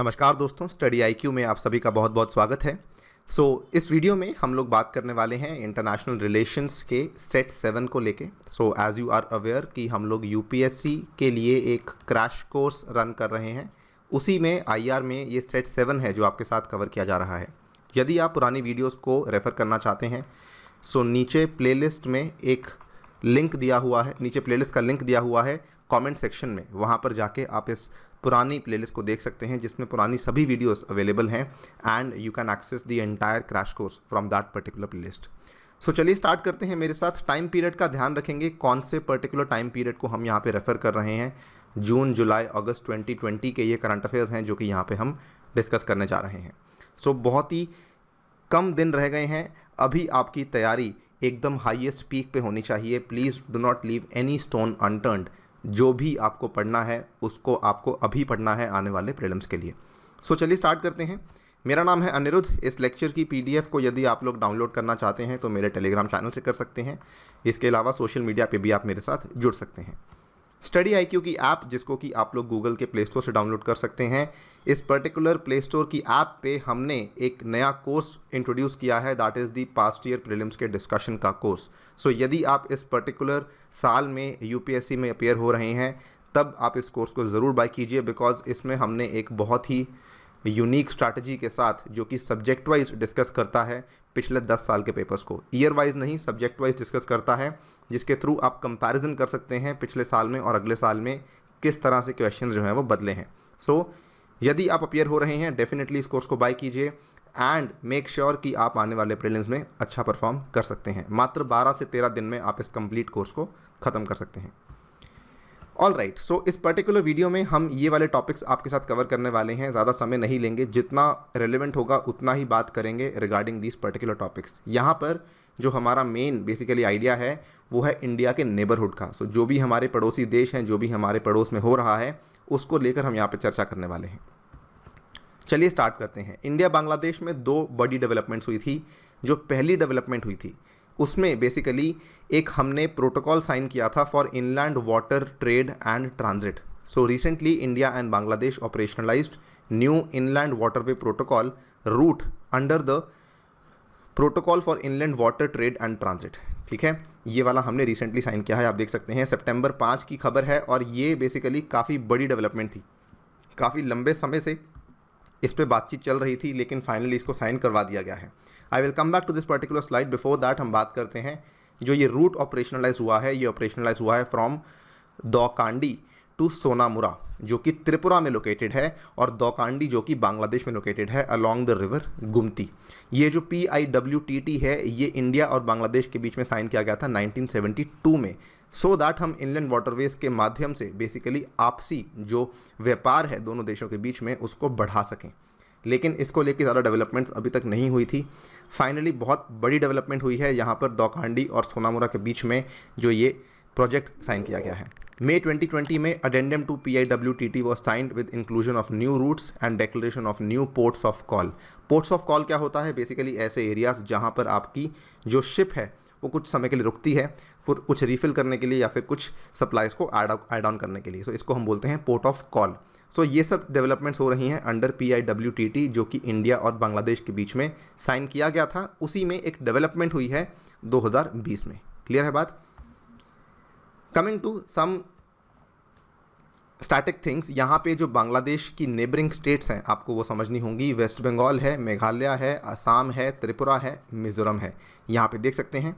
नमस्कार दोस्तों, study IQ में आप सभी का बहुत बहुत स्वागत है। इस वीडियो में हम लोग बात करने वाले हैं इंटरनेशनल रिलेशंस के सेट 7 को लेके। एज यू आर अवेयर कि हम लोग यूपीएससी के लिए एक क्रैश कोर्स रन कर रहे हैं, उसी में आईआर में ये सेट 7 है जो आपके साथ कवर किया जा रहा है। यदि आप पुरानी वीडियोज़ को रेफ़र करना चाहते हैं नीचे प्लेलिस्ट में एक लिंक दिया हुआ है, नीचे प्लेलिस्ट का लिंक दिया हुआ है कमेंट सेक्शन में, वहाँ पर जाके आप इस पुरानी प्लेलिस्ट को देख सकते हैं जिसमें पुरानी सभी वीडियोस अवेलेबल हैं and you can access the entire crash course from that particular playlist. चलिए स्टार्ट करते हैं। मेरे साथ टाइम पीरियड का ध्यान रखेंगे, कौन से पर्टिकुलर टाइम पीरियड को हम यहाँ पे रेफ़र कर रहे हैं। जून, जुलाई, अगस्त 2020 के ये करंट अफेयर्स हैं जो कि यहाँ पे हम डिस्कस करने जा रहे हैं। बहुत ही कम दिन रह गए हैं, अभी आपकी तैयारी एकदम हाईएस्ट पीक पे होनी चाहिए। Please do not leave any stone unturned. जो भी आपको पढ़ना है उसको आपको अभी पढ़ना है आने वाले प्रीलिम्स के लिए। चलिए स्टार्ट करते हैं। मेरा नाम है अनिरुद्ध। इस लेक्चर की पीडीएफ को यदि आप लोग डाउनलोड करना चाहते हैं तो मेरे टेलीग्राम चैनल से कर सकते हैं। इसके अलावा सोशल मीडिया पे भी आप मेरे साथ जुड़ सकते हैं। स्टडी आईक्यू की ऐप, जिसको कि आप लोग गूगल के प्ले स्टोर से डाउनलोड कर सकते हैं, इस पर्टिकुलर प्ले स्टोर की ऐप पे हमने एक नया कोर्स इंट्रोड्यूस किया है, that is the past year prelims के डिस्कशन का कोर्स। यदि आप इस पर्टिकुलर साल में यूपीएससी में अपीयर हो रहे हैं तब आप इस कोर्स को ज़रूर बाय कीजिए, बिकॉज इसमें हमने एक बहुत ही यूनिक स्ट्रैटेजी के साथ, जो कि सब्जेक्ट वाइज डिस्कस करता है पिछले 10 साल के पेपर्स को, ईयर वाइज नहीं, सब्जेक्ट वाइज डिस्कस करता है, जिसके थ्रू आप कंपैरिजन कर सकते हैं पिछले साल में और अगले साल में किस तरह से क्वेश्चन जो हैं वो बदले हैं। यदि आप अपीयर हो रहे हैं डेफिनेटली इस कोर्स को बाय कीजिए एंड मेक श्योर कि आप आने वाले प्रीलिम्स में अच्छा परफॉर्म कर सकते हैं। मात्र 12 से 13 दिन में आप इस कंप्लीट कोर्स को ख़त्म कर सकते हैं। ऑल राइट, इस पर्टिकुलर वीडियो में हम ये वाले टॉपिक्स आपके साथ कवर करने वाले हैं। ज़्यादा समय नहीं लेंगे, जितना रेलेवेंट होगा उतना ही बात करेंगे रिगार्डिंग दिस पर्टिकुलर टॉपिक्स। यहाँ पर जो हमारा मेन बेसिकली आइडिया है वो है इंडिया के नेबरहुड का। जो भी हमारे पड़ोसी देश हैं, जो भी हमारे पड़ोस में हो रहा है, उसको लेकर हम यहाँ पर चर्चा करने वाले हैं। चलिए स्टार्ट करते हैं। इंडिया बांग्लादेश में 2 बड़ी डेवलपमेंट्स हुई थी। जो पहली डेवलपमेंट हुई थी उसमें बेसिकली एक हमने प्रोटोकॉल साइन किया था for inland water trade and transit. Recently India and Bangladesh operationalised new inland waterway protocol root under the protocol for inland water trade and transit. ठीक है, ये वाला हमने रिसेंटली साइन किया है, आप देख सकते हैं, सितंबर 5 की खबर है। और ये बेसिकली काफ़ी बड़ी डेवलपमेंट थी। काफ़ी लंबे समय से इस पर बातचीत चल रही थी, लेकिन फाइनली इसको साइन करवा दिया गया है। I will come back to this particular slide. Before that हम बात करते हैं जो ये रूट ऑपरेशनलाइज हुआ है, ये ऑपरेशनलाइज हुआ है फ्रॉम दौकांडी टू सोनामुरा, जो कि त्रिपुरा में लोकेटेड है, और दौकांडी जो कि बांग्लादेश में लोकेटेड है अलोंग द रिवर गुमती। ये जो PIWTT है ये इंडिया और बांग्लादेश के बीच में साइन किया गया था 1972 में, सो दैट हम इनलैंड वाटरवेज के माध्यम से बेसिकली आपसी जो व्यापार है दोनों देशों के बीच में उसको बढ़ा सकें। लेकिन इसको लेकर ज़्यादा डेवलपमेंट्स अभी तक नहीं हुई थी। फाइनली बहुत बड़ी डेवलपमेंट हुई है यहाँ पर दौकांडी और सोनामुरा के बीच में, जो ये प्रोजेक्ट साइन किया गया है। May 2020 में addendum to PIWTT was signed with inclusion of new routes and declaration of new ports of call। Ports of call क्या होता है? बेसिकली ऐसे एरियाज़ जहाँ पर आपकी जो शिप है वो कुछ समय के लिए रुकती है, फिर कुछ रिफ़िल करने के लिए या फिर कुछ सप्लाईज़ को ऐड ऑन करने के लिए। इसको हम बोलते हैं पोर्ट ऑफ कॉल। ये सब डेवलपमेंट्स हो रही हैं अंडर PIWTT, जो कि इंडिया और बांग्लादेश के बीच में साइन किया गया था। उसी में एक डेवलपमेंट हुई है 2020 में। क्लियर है बात? Coming to some static things, यहाँ पे जो बांग्लादेश की नेबरिंग स्टेट्स हैं आपको वो समझनी होंगी। वेस्ट बंगाल है, मेघालय है, असम है, त्रिपुरा है, मिज़ोरम है। यहाँ पे देख सकते हैं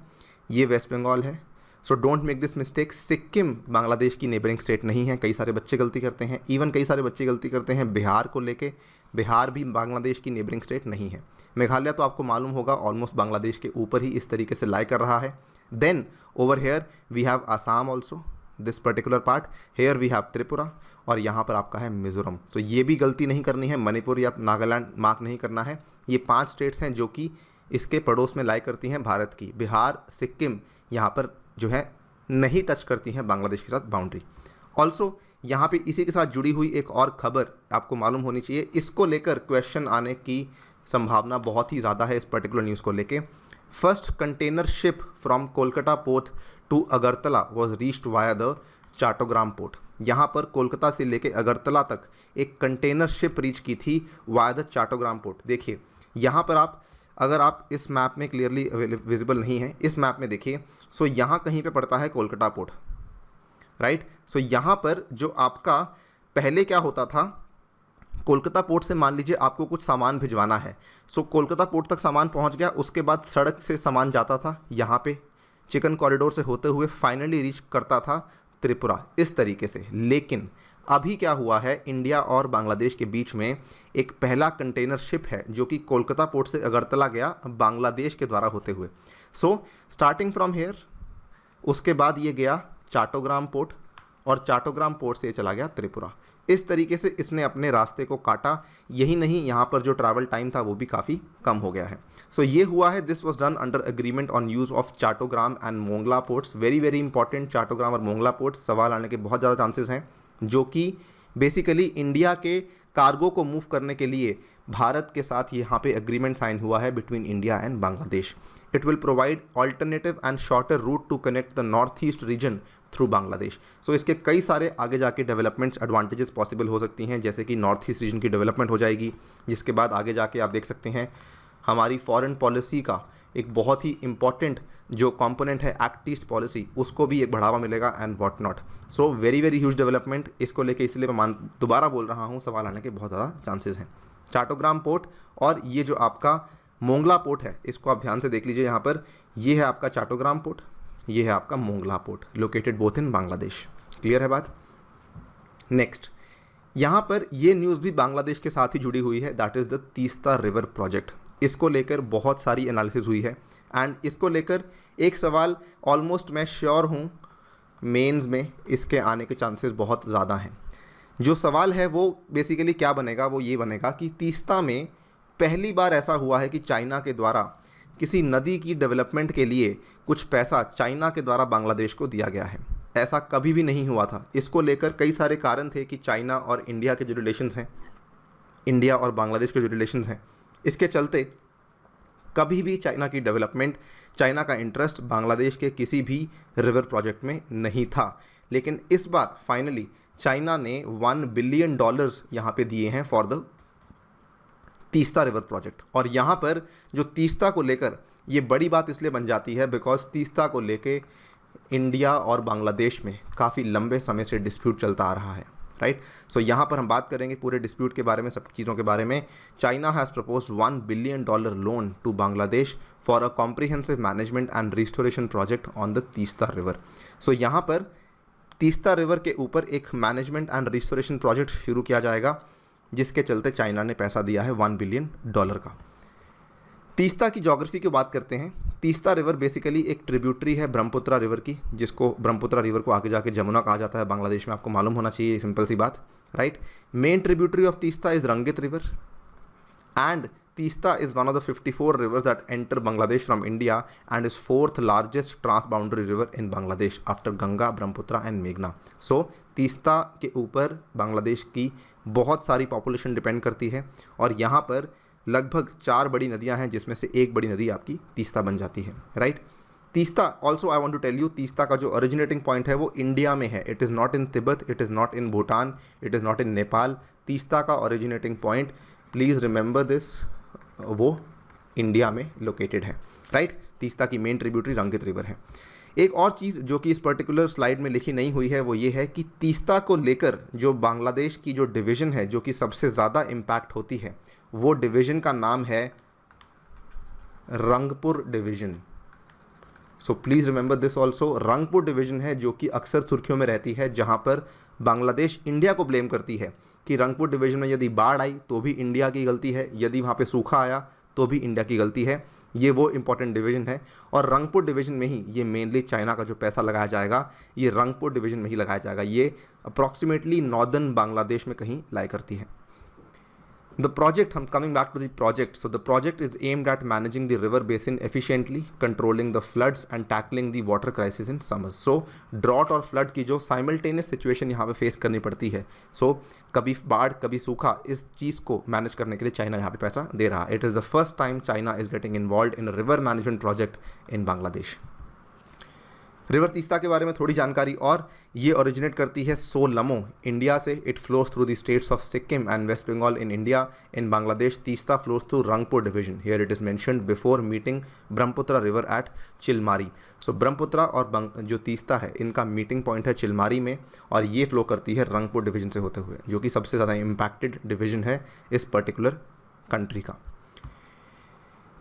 ये वेस्ट बंगाल है। Don't make this mistake. Sikkim Bangladesh की नेबरिंग स्टेट नहीं है। कई सारे बच्चे गलती करते हैं, इवन कई सारे बच्चे गलती करते हैं बिहार को लेके। बिहार भी बांग्लादेश की नेबरिंग स्टेट नहीं है। मेघालय तो आपको मालूम होगा ऑलमोस्ट बांग्लादेश के ऊपर ही इस तरीके से लाई कर रहा है। Then over here we have Assam also, this particular part. Here we have Tripura, और यहाँ पर आपका है मिज़ोरम। ये भी गलती नहीं करनी है, मणिपुर या नागालैंड मार्क नहीं करना है। ये 5 स्टेट्स हैं जो कि इसके पड़ोस में लाई करती हैं भारत की। बिहार, सिक्किम यहाँ पर जो है नहीं टच करती हैं बांग्लादेश के साथ बाउंड्री। ऑल्सो यहाँ पे इसी के साथ जुड़ी हुई एक और खबर आपको मालूम होनी चाहिए, इसको लेकर क्वेश्चन आने की संभावना बहुत ही ज़्यादा है इस पर्टिकुलर न्यूज़ को लेके। First container ship from Kolkata port to Agartala was reached via the Chattogram port. यहाँ पर कोलकाता से लेके अगरतला तक एक कंटेनर शिप रीच की थी वाया द चट्टग्राम पोर्ट। देखिए यहाँ पर अगर आप इस मैप में क्लियरली विजिबल नहीं है, इस मैप में देखिए, सो यहाँ कहीं पे पड़ता है कोलकाता पोर्ट, राइट। सो यहाँ पर जो आपका पहले क्या होता था, कोलकाता पोर्ट से मान लीजिए आपको कुछ सामान भिजवाना है, सो कोलकाता पोर्ट तक सामान पहुँच गया, उसके बाद सड़क से सामान जाता था यहाँ पे चिकन कॉरिडोर से होते हुए फाइनली रीच करता था त्रिपुरा, इस तरीके से। लेकिन अभी क्या हुआ है, इंडिया और बांग्लादेश के बीच में एक पहला कंटेनर शिप है जो कि कोलकाता पोर्ट से अगरतला गया बांग्लादेश के द्वारा होते हुए। सो स्टार्टिंग फ्रॉम हेयर, उसके बाद ये गया चट्टग्राम पोर्ट और चट्टग्राम पोर्ट से ये चला गया त्रिपुरा। इस तरीके से इसने अपने रास्ते को काटा। यही नहीं, यहाँ पर जो ट्रैवल टाइम था वो भी काफ़ी कम हो गया है। सो ये हुआ है, this was done under agreement on use of Chattogram and Mongla ports. Very very important, Chattogram और मोंगला पोर्ट्स सवाल आने के बहुत ज़्यादा चांसेस हैं, जो कि बेसिकली इंडिया के कार्गो को मूव करने के लिए भारत के साथ यहाँ पे एग्रीमेंट साइन हुआ है between India and Bangladesh. It will provide alternative and shorter route to connect the north east region through Bangladesh. So इसके कई सारे आगे जाके डेवलपमेंट्स एडवांटेजेस पॉसिबल हो सकती हैं, जैसे कि नॉर्थ ईस्ट रीजन की डेवलपमेंट हो जाएगी, जिसके बाद आगे जाके आप देख सकते हैं हमारी फॉरेन पॉलिसी का एक बहुत ही इंपॉर्टेंट जो कंपोनेंट है एक्ट ईस्ट पॉलिसी, उसको भी एक बढ़ावा मिलेगा and what not. So very very huge development इसको लेके, इसलिए मैं दोबारा बोल रहा हूँ, सवाल आने के बहुत ज़्यादा चांसेस हैं। चट्टग्राम पोर्ट और ये जो आपका मोंगला पोर्ट है, इसको आप ध्यान से देख लीजिए। यहाँ पर ये है आपका चट्टग्राम पोर्ट, ये है आपका Mongla port, located both in Bangladesh. Clear है बात। नेक्स्ट, यहाँ पर ये न्यूज़ भी बांग्लादेश के साथ ही जुड़ी हुई है, that is the Teesta river project. इसको लेकर बहुत सारी एनालिसिस हुई है एंड इसको लेकर एक सवाल ऑलमोस्ट मैं श्योर हूँ मेंस में इसके आने के चांसेस बहुत ज़्यादा हैं। जो सवाल है वो बेसिकली क्या बनेगा, वो ये बनेगा कि तीस्ता में पहली बार ऐसा हुआ है कि चाइना के द्वारा किसी नदी की डेवलपमेंट के लिए कुछ पैसा चाइना के द्वारा बांग्लादेश को दिया गया है। ऐसा कभी भी नहीं हुआ था। इसको लेकर कई सारे कारण थे कि चाइना और इंडिया के जो रिलेशंस हैं, इंडिया और बांग्लादेश के जो रिलेशंस हैं, इसके चलते कभी भी चाइना की डेवलपमेंट, चाइना का इंटरेस्ट बांग्लादेश के किसी भी रिवर प्रोजेक्ट में नहीं था। लेकिन इस बार फाइनली चाइना ने $1 बिलियन यहाँ पे दिए हैं for the Teesta river project. और यहाँ पर जो तीस्ता को लेकर ये बड़ी बात इसलिए बन जाती है बिकॉज तीस्ता को लेके इंडिया और बांग्लादेश में काफ़ी लंबे समय से डिस्प्यूट चलता आ रहा है, राइट। सो यहाँ पर हम बात करेंगे पूरे डिस्प्यूट के बारे में, सब चीज़ों के बारे में। China has proposed $1 billion loan to Bangladesh for a comprehensive management and restoration project on the Teesta river. So यहाँ पर तीस्ता रिवर के ऊपर एक मैनेजमेंट एंड रिस्टोरेशन प्रोजेक्ट शुरू किया जाएगा, जिसके चलते चाइना ने पैसा दिया है $1 बिलियन का। तीस्ता की ज्योग्राफी की बात करते हैं। तीस्ता रिवर बेसिकली एक ट्रिब्यूटरी है ब्रह्मपुत्रा रिवर की, जिसको ब्रह्मपुत्रा रिवर को आगे जाके जमुना कहा जाता है बांग्लादेश में, आपको मालूम होना चाहिए, सिंपल सी बात, right. Main tributary of Teesta is Rangit river and Teesta is one of the 54 rivers that enter Bangladesh from India and is 4th largest transboundary river in Bangladesh after Ganga, Brahmaputra and Meghna. So Teesta के ऊपर बांग्लादेश की बहुत सारी population depend करती है और यहाँ पर लगभग 4 बड़ी नदियाँ हैं, जिसमें से एक बड़ी नदी आपकी तीस्ता बन जाती है, right. Teesta also I want to tell you, Teesta का जो ओरिजिनेटिंग पॉइंट है वो इंडिया में है। It is not in Tibet, it is not in Bhutan, it is not in Nepal. Teesta का originating point, please remember this, वो इंडिया में लोकेटेड है, राइट। तीस्ता की मेन ट्रिब्यूटरी रंगित रिवर है। एक और चीज़ जो कि इस पर्टिकुलर स्लाइड में लिखी नहीं हुई है वो ये है कि तीस्ता को लेकर जो बांग्लादेश की जो डिवीज़न है, जो कि सबसे ज़्यादा इम्पैक्ट होती है, वो डिवीज़न का नाम है Rangpur division. So please remember this also. Rangpur division है जो कि अक्सर सुर्खियों में रहती है, जहाँ पर बांग्लादेश इंडिया को ब्लेम करती है कि रंगपुर डिवीज़न में यदि बाढ़ आई तो भी इंडिया की गलती है, यदि वहाँ पे सूखा आया तो भी इंडिया की गलती है। ये वो इंपॉर्टेंट डिवीज़न है और रंगपुर डिवीज़न में ही ये मेनली चाइना का जो पैसा लगाया जाएगा, ये रंगपुर डिवीज़न में ही लगाया जाएगा। ये अप्रॉक्सीमेटली नॉर्दर्न बांग्लादेश में कहीं लाई करती है। The project, I'm coming back to the project. So the project is aimed at managing the river basin efficiently, controlling the floods and tackling the water crisis in summers. So drought और flood की जो simultaneous situation यहाँ पे face करनी पड़ती है, so कभी बाढ़ कभी सूखा, इस चीज़ को मैनेज करने के लिए चाइना यहाँ पे पैसा दे रहा है। It is the first time China is getting involved in a river management project in Bangladesh. River Teesta के बारे में थोड़ी जानकारी और, ये ओरिजिनेट करती है सोलमो इंडिया से। It flows through the states of Sikkim and west Bengal in India. In Bangladesh Teesta flows through Rangpur division. Here it is mentioned before meeting Brahmaputra river at Chilmari. So Brahmaputra और जो तीस्ता है इनका मीटिंग पॉइंट है चिलमारी में, और ये फ्लो करती है रंगपुर डिवीजन से होते हुए, जो कि सबसे ज़्यादा इम्पैक्टेड डिवीजन है इस पर्टिकुलर कंट्री का।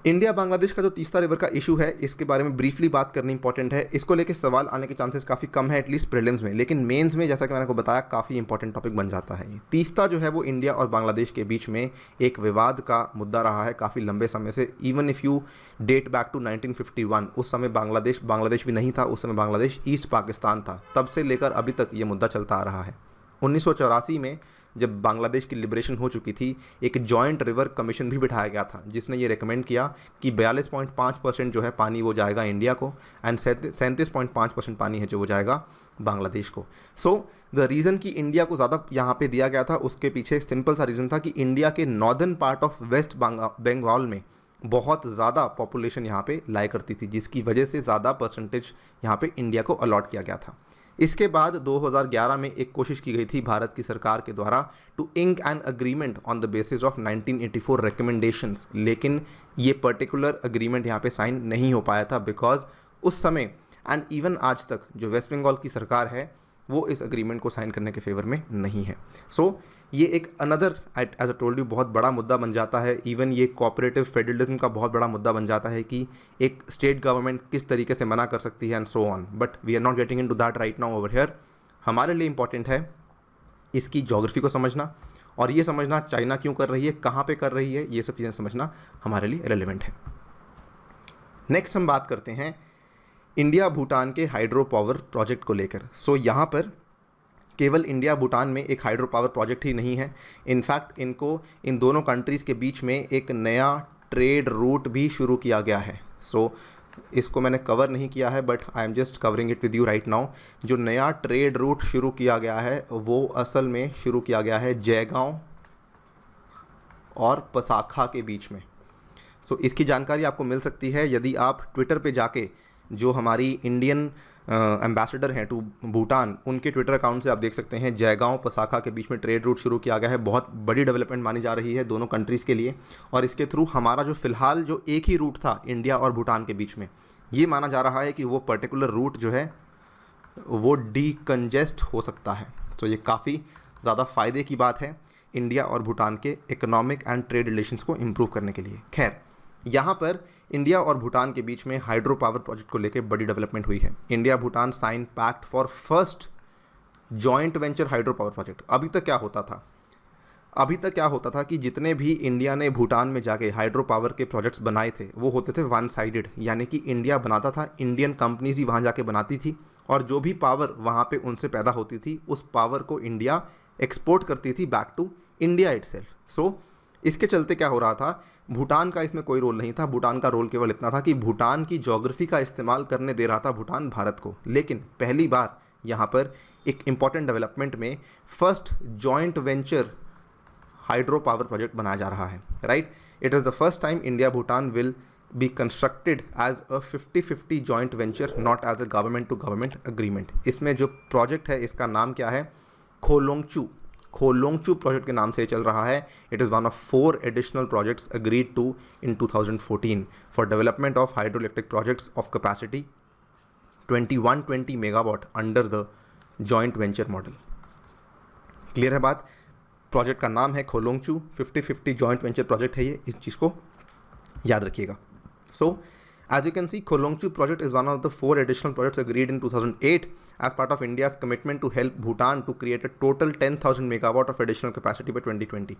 इंडिया बांग्लादेश का जो तीस्ता रिवर का इशू है, इसके बारे में ब्रीफली बात करनी इंपॉर्टेंट है। इसको लेके सवाल आने के चांसेस काफ़ी कम है, एटलीस्ट प्रीलिम्स में, लेकिन मेंस में जैसा कि मैंने आपको बताया काफ़ी इंपॉर्टेंट टॉपिक बन जाता है। तीस्ता जो है वो इंडिया और बांग्लादेश के बीच में एक विवाद का मुद्दा रहा है काफ़ी लंबे समय से। Even if you date back to 1951, उस समय बांग्लादेश भी नहीं था, उस समय बांग्लादेश ईस्ट पाकिस्तान था। तब से लेकर अभी तक ये मुद्दा चलता आ रहा है। 1984 में जब बांग्लादेश की लिबरेशन हो चुकी थी, एक जॉइंट रिवर कमीशन भी बिठाया गया था, जिसने ये रेकमेंड किया कि 42.5% जो है पानी वो जाएगा इंडिया को, एंड 37.5% पानी है जो वो जाएगा बांग्लादेश को। सो द रीज़न कि इंडिया को ज़्यादा यहाँ पे दिया गया था, उसके पीछे एक सिंपल सा रीज़न था कि इंडिया के northern part of West Bengal में बहुत ज़्यादा पॉपुलेशन यहाँ पे लाई करती थी, जिसकी वजह से ज़्यादा परसेंटेज यहाँ पे इंडिया को अलॉट किया गया था। इसके बाद 2011 में एक कोशिश की गई थी भारत की सरकार के द्वारा to ink an agreement on the basis of 1984 recommendations, लेकिन ये पर्टिकुलर अग्रीमेंट यहाँ पे साइन नहीं हो पाया था बिकॉज उस समय एंड इवन आज तक जो वेस्ट बंगाल की सरकार है वो इस अग्रीमेंट को साइन करने के फेवर में नहीं है। सो ये एक another as I told you बहुत बड़ा मुद्दा बन जाता है। इवन ये कोऑपरेटिव फेडरलिज्म का बहुत बड़ा मुद्दा बन जाता है कि एक स्टेट गवर्नमेंट किस तरीके से मना कर सकती है and so on, but we are not getting into that right now over here. हमारे लिए इंपॉर्टेंट है इसकी ज्योग्राफी को समझना, और ये समझना चाइना क्यों कर रही है, कहाँ पे कर रही है, ये सब चीज़ें समझना हमारे लिए रेलिवेंट है। नेक्स्ट हम बात करते हैं इंडिया भूटान के हाइड्रो पावर प्रोजेक्ट को लेकर। सो यहाँ पर केवल इंडिया भूटान में एक हाइड्रो पावर प्रोजेक्ट ही नहीं है, इनफैक्ट इनको इन दोनों कंट्रीज़ के बीच में एक नया ट्रेड रूट भी शुरू किया गया है। सो इसको मैंने कवर नहीं किया है, but I am just covering it with you right now. जो नया ट्रेड रूट शुरू किया गया है वो असल में शुरू किया गया है जयगांव और पसाखा के बीच में। सो इसकी जानकारी आपको मिल सकती है यदि आप ट्विटर पे जाके, जो हमारी इंडियन एम्बेसडर हैं टू भूटान, उनके ट्विटर अकाउंट से आप देख सकते हैं जयगांव पसाखा के बीच में ट्रेड रूट शुरू किया गया है। बहुत बड़ी डेवलपमेंट मानी जा रही है दोनों कंट्रीज़ के लिए, और इसके थ्रू हमारा जो फ़िलहाल जो एक ही रूट था इंडिया और भूटान के बीच में, ये माना जा रहा है कि वो पर्टिकुलर रूट जो है वो डीकंजेस्ट हो सकता है। तो ये काफ़ी ज़्यादा फ़ायदे की बात है इंडिया और भूटान के इकोनॉमिक एंड ट्रेड रिलेशंस को इम्प्रूव करने के लिए। खैर, यहाँ पर इंडिया और भूटान के बीच में हाइड्रो पावर प्रोजेक्ट को लेकर बड़ी डेवलपमेंट हुई है। India Bhutan sign pact for first joint venture hydro power project. अभी तक क्या होता था कि जितने भी इंडिया ने भूटान में जाके हाइड्रो पावर के प्रोजेक्ट्स बनाए थे वो होते थे वन साइडेड, यानी कि इंडिया बनाता था, इंडियन कंपनीज ही वहाँ जाके बनाती थी, और जो भी पावर वहाँ पे उनसे पैदा होती थी उस पावर को इंडिया एक्सपोर्ट करती थी बैक टू इंडिया इटसेल्फ। सो इसके चलते क्या हो रहा था, भूटान का इसमें कोई रोल नहीं था। भूटान का रोल केवल इतना था कि भूटान की ज्योग्राफी का इस्तेमाल करने दे रहा था भूटान भारत को। लेकिन पहली बार यहाँ पर एक इम्पॉर्टेंट डेवलपमेंट में first joint venture hydro power project बनाया जा रहा है, right. It is the first time India Bhutan will be constructed as a 50-50 joint venture, not as a government to government agreement. इसमें जो प्रोजेक्ट है इसका नाम क्या है, खोलोंगचू प्रोजेक्ट के नाम से चल रहा है। It is one of 4 additional projects agreed to in 2014 for development of hydro electric projects of capacity 2120 megawatt under the joint venture model. Clear है बात। प्रोजेक्ट का नाम है खोलोंगचू, 50-50 जॉइंट वेंचर प्रोजेक्ट है ये, इस चीज़ को याद रखिएगा। सो as you can see, Kholongchu project is one of the 4 additional projects agreed in 2008 as part of India's commitment to help Bhutan to create a total 10,000 megawatt of additional capacity by 2020।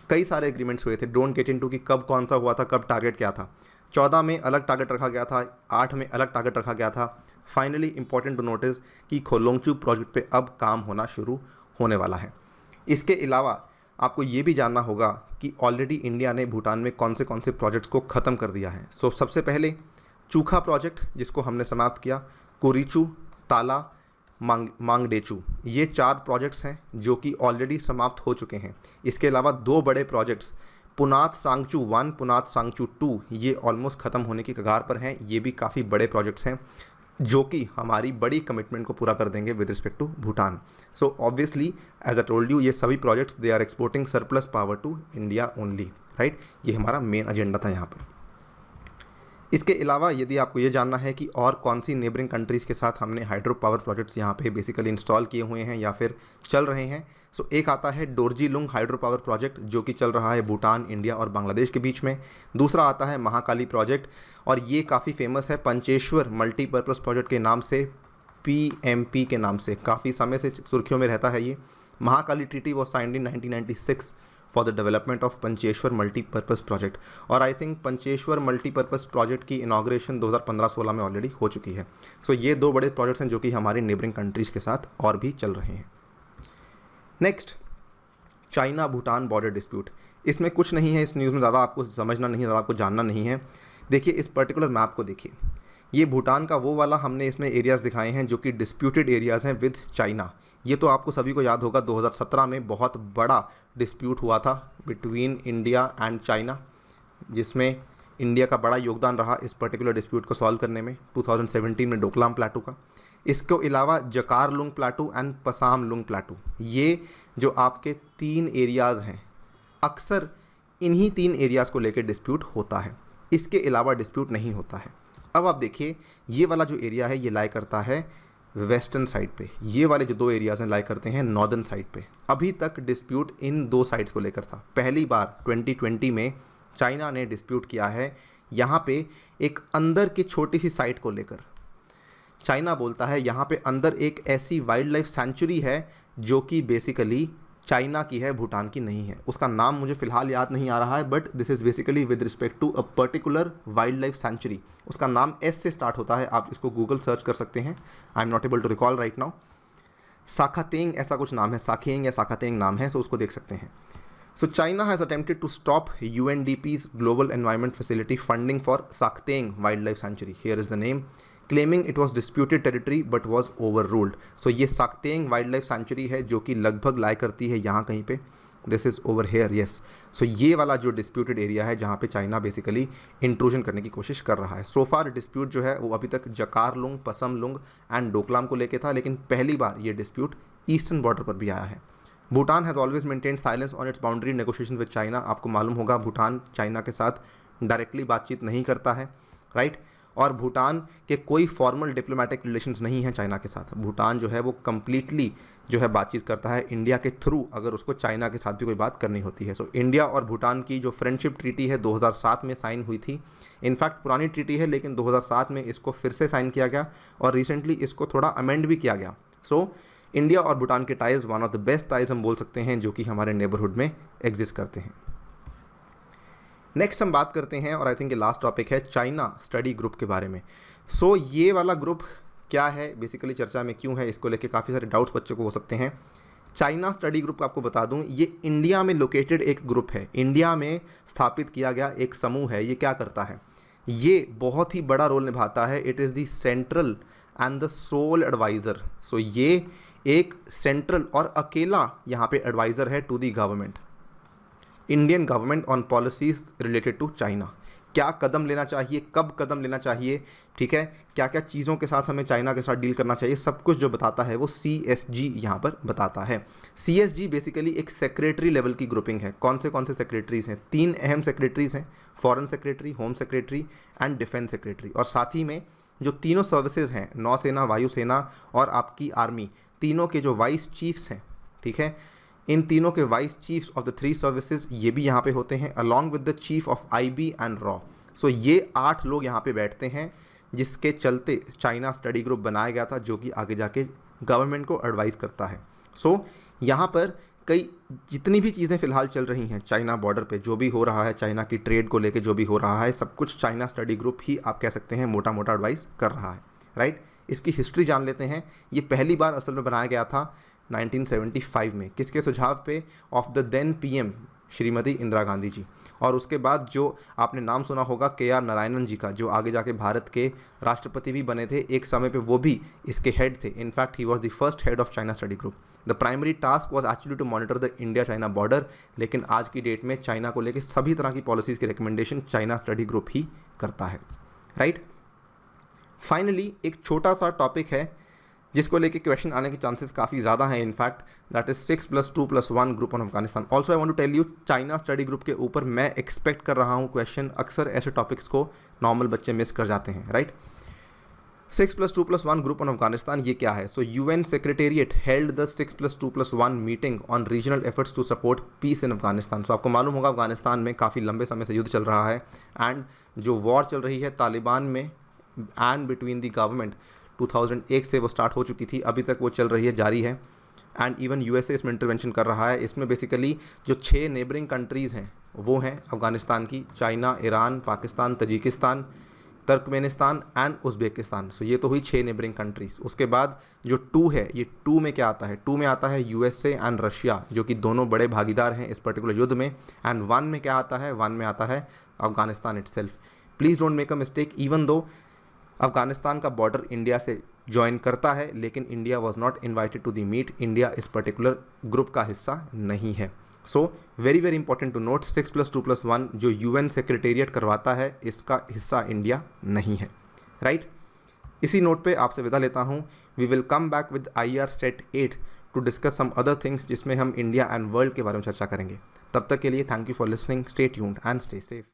कई सारे agreements हुए थे, don't get into कि कब कौन सा हुआ था, कब टारगेट क्या था। 14 में अलग टारगेट रखा गया था, 8 में अलग टारगेट रखा गया था। फाइनली इंपॉर्टेंट टू नोटिस कि खोलोंगचू प्रोजेक्ट पे अब काम होना शुरू होने वाला है। इसके अलावा आपको ये भी जानना होगा कि ऑलरेडी इंडिया ने भूटान में कौन से प्रोजेक्ट्स को ख़त्म कर दिया है। सो सबसे पहले चूखा प्रोजेक्ट जिसको हमने समाप्त किया, कुरीचू, ताला, मांगडेचू, ये 4 प्रोजेक्ट्स हैं जो कि ऑलरेडी समाप्त हो चुके हैं। इसके अलावा 2 बड़े प्रोजेक्ट्स पुनात सांगचू 1, पुनात सांगचू 2, ये ऑलमोस्ट ख़त्म होने की कगार पर हैं। ये भी काफ़ी बड़े प्रोजेक्ट्स हैं। जो कि हमारी बड़ी कमिटमेंट को पूरा कर देंगे with respect to Bhutan. So obviously as I told you, ये सभी projects they are exporting surplus power to India only, right. ये हमारा मेन एजेंडा था यहाँ पर। इसके अलावा यदि आपको ये जानना है कि और कौन सी नेबरिंग कंट्रीज़ के साथ हमने हाइड्रो पावर प्रोजेक्ट्स यहाँ पे बेसिकली इंस्टॉल किए हुए हैं या फिर चल रहे हैं, सो एक आता है डोरजीलुंग हाइड्रो पावर प्रोजेक्ट जो कि चल रहा है भूटान, इंडिया और बांग्लादेश के बीच में। दूसरा आता है महाकाली प्रोजेक्ट, और ये काफ़ी फेमस है पंचेश्वर मल्टीपर्पज़ प्रोजेक्ट के नाम से, PMP के नाम से काफ़ी समय से सुर्खियों में रहता है ये। Mahakali treaty was signed in 1996 for the development of Pancheshwar multipurpose project, और I think Pancheshwar multipurpose project की इनाग्रेशन 2015-16 में ऑलरेडी हो चुकी है। सो ये दो बड़े प्रोजेक्ट्स हैं जो कि हमारे नेबरिंग कंट्रीज़ के साथ और भी चल रहे हैं। Next, China Bhutan border dispute. इसमें कुछ नहीं है, इस न्यूज़ में ज़्यादा आपको समझना नहीं है, ज़्यादा आपको जानना नहीं है। देखिए इस पर्टिकुलर मैप को देखिए, ये भूटान का वो वाला हमने इसमें एरियाज़ दिखाए हैं जो कि डिस्प्यूटेड एरियाज़ हैं विद चाइना। ये तो आपको सभी को याद होगा 2017 में बहुत बड़ा डिस्प्यूट हुआ था बिटवीन इंडिया एंड चाइना, जिसमें इंडिया का बड़ा योगदान रहा इस पर्टिकुलर डिस्प्यूट को सॉल्व करने में 2017 में डोकलाम प्लाटू का। इसके अलावा जकार लुंग प्लाटू एंड पसाम लुंग प्लाटू, ये जो आपके 3 एरियाज़ हैं, अक्सर इन्हीं 3 एरियाज़ को लेकर डिस्प्यूट होता है, इसके अलावा डिस्प्यूट नहीं होता है। अब आप देखिए ये वाला जो एरिया है ये लाई करता है वेस्टर्न साइड पे, ये वाले जो 2 एरियाज़ हैं लाई करते हैं नॉर्दर्न साइड पे। अभी तक डिस्प्यूट इन 2 साइड्स को लेकर था। पहली बार 2020 में चाइना ने डिस्प्यूट किया है यहाँ पे एक अंदर की छोटी सी साइट को लेकर। चाइना बोलता है यहाँ पे अंदर एक ऐसी वाइल्ड लाइफ सेंचुरी है जो कि बेसिकली चाइना की है, भूटान की नहीं है। उसका नाम मुझे फ़िलहाल याद नहीं आ रहा है, but this is basically with respect to a particular wild life sanctuary. उसका नाम S से स्टार्ट होता है, आप इसको गूगल सर्च कर सकते हैं। I am not able to recall right now. Sakteng ऐसा कुछ नाम है, साखेंग या साखातेंग नाम है, सो उसको देख सकते हैं। So China has attempted to stop UNDP's global environment facility funding for Sakteng wild life sanctuary, here is the name, claiming it was disputed territory but was overruled. So ये साखतेंग वाइल्ड लाइफ सेंचुरी है जो कि लगभग लाई करती है यहाँ कहीं पे, this is over here, yes. So ये वाला जो डिस्प्यूटेड एरिया है जहाँ पे चाइना बेसिकली इंट्रूजन करने की कोशिश कर रहा है। सो फार डिस्प्यूट जो है वो अभी तक जकार लुंग, पसम लुंग एंड डोकलाम को लेके था, लेकिन पहली बार ये डिस्प्यूट ईस्टर्न बॉर्डर पर भी आया है। Bhutan has always maintain silence on it's boundary negotiation with China. आपको मालूम होगा भूटान चाइना के साथ डायरेक्टली बातचीत नहीं करता है, राइट। और भूटान के कोई फॉर्मल डिप्लोमेटिक रिलेशंस नहीं हैं चाइना के साथ। भूटान जो है वो कम्प्लीटली जो है बातचीत करता है इंडिया के थ्रू, अगर उसको चाइना के साथ भी कोई बात करनी होती है। सो इंडिया और भूटान की जो फ्रेंडशिप ट्रीटी है 2007 में साइन हुई थी। इनफैक्ट पुरानी ट्रीटी है, लेकिन 2007 में इसको फिर से साइन किया गया और रिसेंटली इसको थोड़ा अमेंड भी किया गया। सो इंडिया और भूटान के ties one of the best ties हम बोल सकते हैं जो कि हमारे नेबरहुड में एग्जिस्ट करते हैं। नेक्स्ट हम बात करते हैं, और आई थिंक ये लास्ट टॉपिक है, चाइना स्टडी ग्रुप के बारे में। सो ये वाला ग्रुप क्या है, बेसिकली चर्चा में क्यों है, इसको लेके काफ़ी सारे डाउट्स बच्चों को हो सकते हैं। चाइना स्टडी ग्रुप आपको बता दूं, ये इंडिया में लोकेटेड एक ग्रुप है, इंडिया में स्थापित किया गया एक समूह है। ये क्या करता है, ये बहुत ही बड़ा रोल निभाता है। It is the central and the sole advisor. So ये एक सेंट्रल और अकेला यहाँ पे एडवाइज़र है to the government, Indian government on policies related to China. क्या कदम लेना चाहिए, कब कदम लेना चाहिए, ठीक है, क्या क्या चीज़ों के साथ हमें चाइना के साथ डील करना चाहिए, सब कुछ जो बताता है वो CSG यहाँ पर बताता है। CSG बेसिकली एक सेक्रेटरी लेवल की ग्रुपिंग है। कौन से सेक्रेटरीज़ हैं, 3 अहम सेक्रेटरीज़ हैं, foreign secretary, home secretary and defence secretary. और साथ ही में जो तीनों सर्विसेज हैं, नौसेना, वायुसेना और आपकी आर्मी, तीनों के जो वाइस चीफ्स हैं, ठीक है, इन तीनों के vice chiefs of the 3 services ये भी यहाँ पे होते हैं, along with the chief of IB and रॉ। सो ये 8 लोग यहाँ पे बैठते हैं, जिसके चलते चाइना स्टडी ग्रुप बनाया गया था, जो कि आगे जाके गवर्नमेंट को एडवाइस करता है। सो यहाँ पर कई जितनी भी चीज़ें फ़िलहाल चल रही हैं चाइना बॉर्डर पे, जो भी हो रहा है, चाइना की ट्रेड को लेके जो भी हो रहा है, सब कुछ चाइना स्टडी ग्रुप ही आप कह सकते हैं मोटा मोटा एडवाइस कर रहा है, राइट। इसकी हिस्ट्री जान लेते हैं। ये पहली बार असल में बनाया गया था 1975 में, किसके सुझाव पे, of the then PM Shrimati Indira Gandhi ji. और उसके बाद जो आपने नाम सुना होगा KR नारायणन जी का, जो आगे जाके भारत के राष्ट्रपति भी बने थे, एक समय पे वो भी इसके हेड थे। In fact he was the first head of China study group. The primary task was actually to monitor the India China border, लेकिन आज की डेट में चाइना को लेकर सभी तरह की पॉलिसीज़ की रिकमेंडेशन चाइना स्टडी ग्रुप ही करता है, राइट। फाइनली एक छोटा सा टॉपिक है जिसको लेके क्वेश्चन आने के चांसेस काफ़ी ज़्यादा हैं in fact, that is 6+2+1 group on Afghanistan. Also I want to tell you, China study group के ऊपर मैं एक्सपेक्ट कर रहा हूँ क्वेश्चन। अक्सर ऐसे टॉपिक्स को नॉर्मल बच्चे मिस कर जाते हैं, राइट। 6+2+1 ग्रुप ऑन अफगानिस्तान ये क्या है? So UN secretariat held the 6+2+1 meeting on regional efforts to support peace in Afghanistan. So आपको मालूम होगा अफगानिस्तान में काफ़ी लंबे समय से युद्ध चल रहा है, एंड जो वॉर चल रही है तालिबान में एंड बिटवीन द गवर्नमेंट 2001 से वो स्टार्ट हो चुकी थी, अभी तक वो चल रही है, जारी है। एंड इवन यूएसए इसमें इंटरवेंशन कर रहा है। इसमें बेसिकली जो 6 नेबरिंग कंट्रीज़ हैं वो हैं अफगानिस्तान की, China, Iran, Pakistan, Tajikistan, Turkmenistan and Uzbekistan. So ये तो हुई 6 नेबरिंग कंट्रीज़। उसके बाद जो 2 है, ये 2 में क्या आता है? 2 में आता है यूएसए एंड रशिया, जो कि दोनों बड़े भागीदार हैं इस पर्टिकुलर युद्ध में। एंड 1 में क्या आता है? 1 में आता है Afghanistan itself. Please don't make a mistake, even though Afghanistan का बॉर्डर इंडिया से ज्वाइन करता है, लेकिन India was not invited to the meet. India इस पर्टिकुलर ग्रुप का हिस्सा नहीं है। So very very important to note, 6+2+1 जो यूएन सेक्रेटेरिएट करवाता है, इसका हिस्सा इंडिया नहीं है, राइट। इसी नोट पे आपसे विदा लेता हूँ। We will come back with IR set 8 to discuss some other things, जिसमें हम इंडिया एंड वर्ल्ड के बारे में चर्चा करेंगे। तब तक के लिए thank you for listening, stay tuned and stay safe.